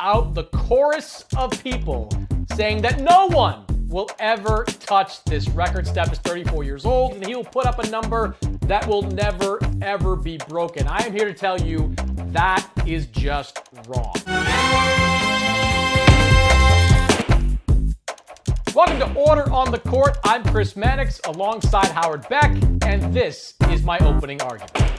out the chorus of people saying that no one will ever touch this record. Steph is 34 years old, and he will put up a number that will never, ever be broken. I am here to tell you that is just wrong. Welcome to Order on the Court. I'm Chris Mannix alongside Howard Beck, and this is my opening argument.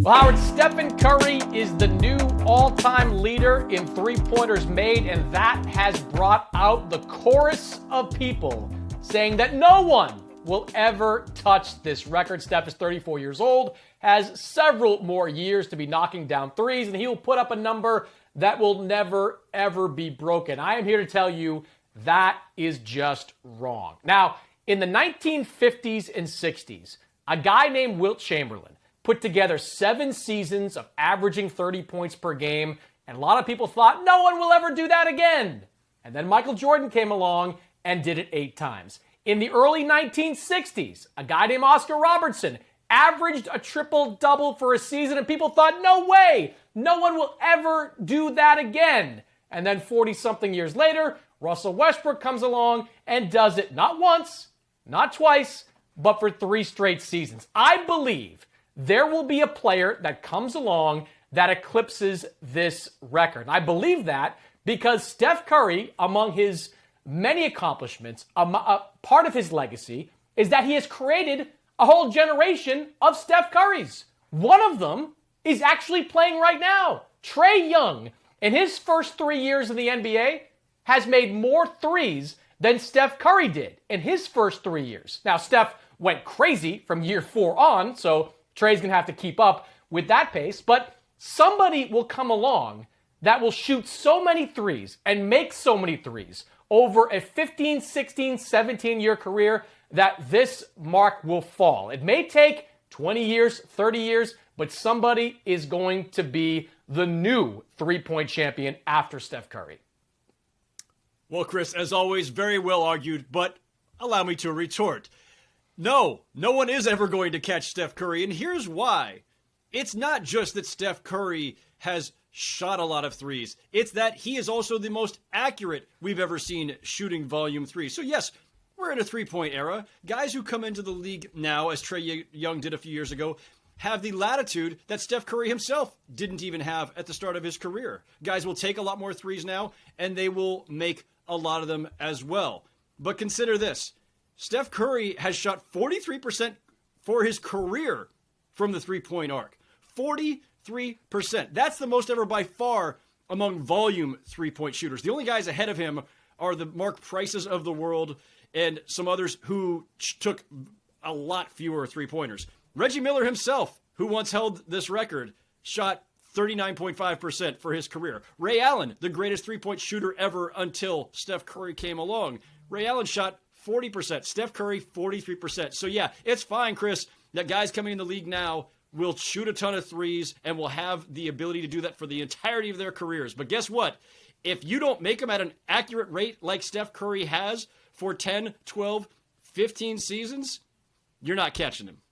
Well, Howard, Stephen Curry is the new all-time leader in three-pointers made, and that has brought out the chorus of people saying that no one will ever touch this record. Steph is 34 years old, has several more years to be knocking down threes, and he will put up a number that will never, ever be broken. I am here to tell you that is just wrong. Now, in the 1950s and 60s, a guy named Wilt Chamberlain put together 7 seasons of averaging 30 points per game, and a lot of people thought no one will ever do that again. And then Michael Jordan came along and did it 8 times. In the early 1960s, a guy named Oscar Robertson averaged a triple-double for a season, and people thought, no way, no one will ever do that again. And then 40-something years later, Russell Westbrook comes along and does it not once, not twice, but for 3 straight seasons. I believe there will be a player that comes along that eclipses this record. And I believe that because Steph Curry, among his many accomplishments, a part of his legacy is that he has created a whole generation of Steph Currys. One of them is actually playing right now. Trae Young, in his first 3 years in the NBA, has made more threes than Steph Curry did in his first 3 years. Now, Steph went crazy from year 4 on, so Trae's going to have to keep up with that pace, but somebody will come along that will shoot so many threes and make so many threes over a 15, 16, 17-year career that this mark will fall. It may take 20 years, 30 years, but somebody is going to be the new three-point champion after Steph Curry. Well, Chris, as always, very well argued, but allow me to retort. No one is ever going to catch Steph Curry, and here's why. It's not just that Steph Curry has shot a lot of threes. It's that he is also the most accurate we've ever seen shooting volume threes. So yes, we're in a three-point era. Guys who come into the league now, as Trae Young did a few years ago, have the latitude that Steph Curry himself didn't even have at the start of his career. Guys will take a lot more threes now, and they will make a lot of them as well. But consider this. Steph Curry has shot 43% for his career from the three-point arc. 43%. That's the most ever by far among volume three-point shooters. The only guys ahead of him are the Mark Prices of the world and some others who took a lot fewer three-pointers. Reggie Miller himself, who once held this record, shot 39.5% for his career. Ray Allen, the greatest three-point shooter ever until Steph Curry came along. Ray Allen shot 40%. Steph Curry, 43%. So yeah, it's fine, Chris, that guys coming in the league now will shoot a ton of threes and will have the ability to do that for the entirety of their careers. But guess what? If you don't make them at an accurate rate like Steph Curry has for 10, 12, 15 seasons, you're not catching him.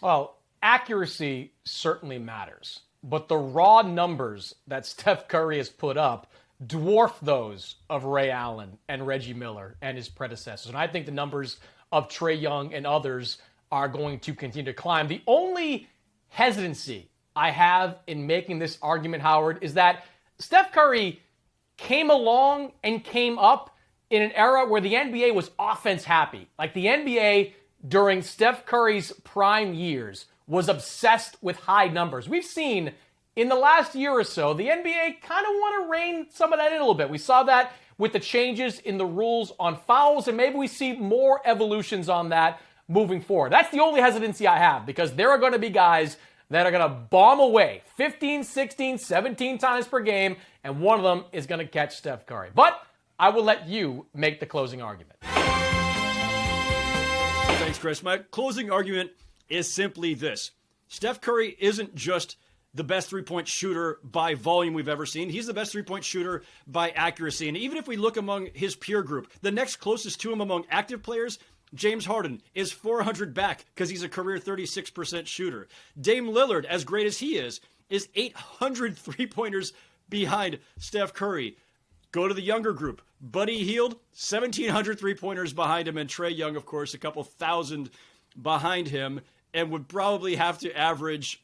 Well, accuracy certainly matters, but the raw numbers that Steph Curry has put up dwarf those of Ray Allen and Reggie Miller and his predecessors. And I think the numbers of Trae Young and others are going to continue to climb. The only hesitancy I have in making this argument, Howard, is that Steph Curry came along and came up in an era where the NBA was offense happy. Like the NBA during Steph Curry's prime years was obsessed with high numbers. We've seen in the last year or so, the NBA kind of want to rein some of that in a little bit. We saw that with the changes in the rules on fouls, and maybe we see more evolutions on that moving forward. That's the only hesitancy I have, because there are going to be guys that are going to bomb away 15, 16, 17 times per game, and one of them is going to catch Steph Curry. But I will let you make the closing argument. Thanks, Chris. My closing argument is simply this. Steph Curry isn't just the best three-point shooter by volume we've ever seen. He's the best three-point shooter by accuracy. And even if we look among his peer group, the next closest to him among active players, James Harden, is 400 back because he's a career 36% shooter. Dame Lillard, as great as he is 800 three-pointers behind Steph Curry. Go to the younger group. Buddy Hield, 1,700 three-pointers behind him, and Trae Young, of course, a couple thousand behind him, and would probably have to average,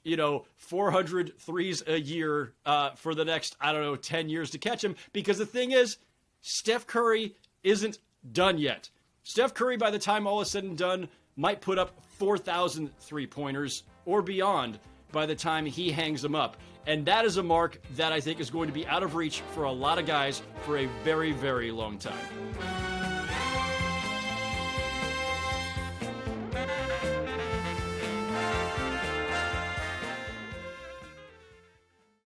400 threes a year for the next, 10 years to catch him. Because the thing is, Steph Curry isn't done yet. Steph Curry, by the time all is said and done, might put up 4,000 three-pointers or beyond by the time he hangs them up. And that is a mark that I think is going to be out of reach for a lot of guys for a very, very long time.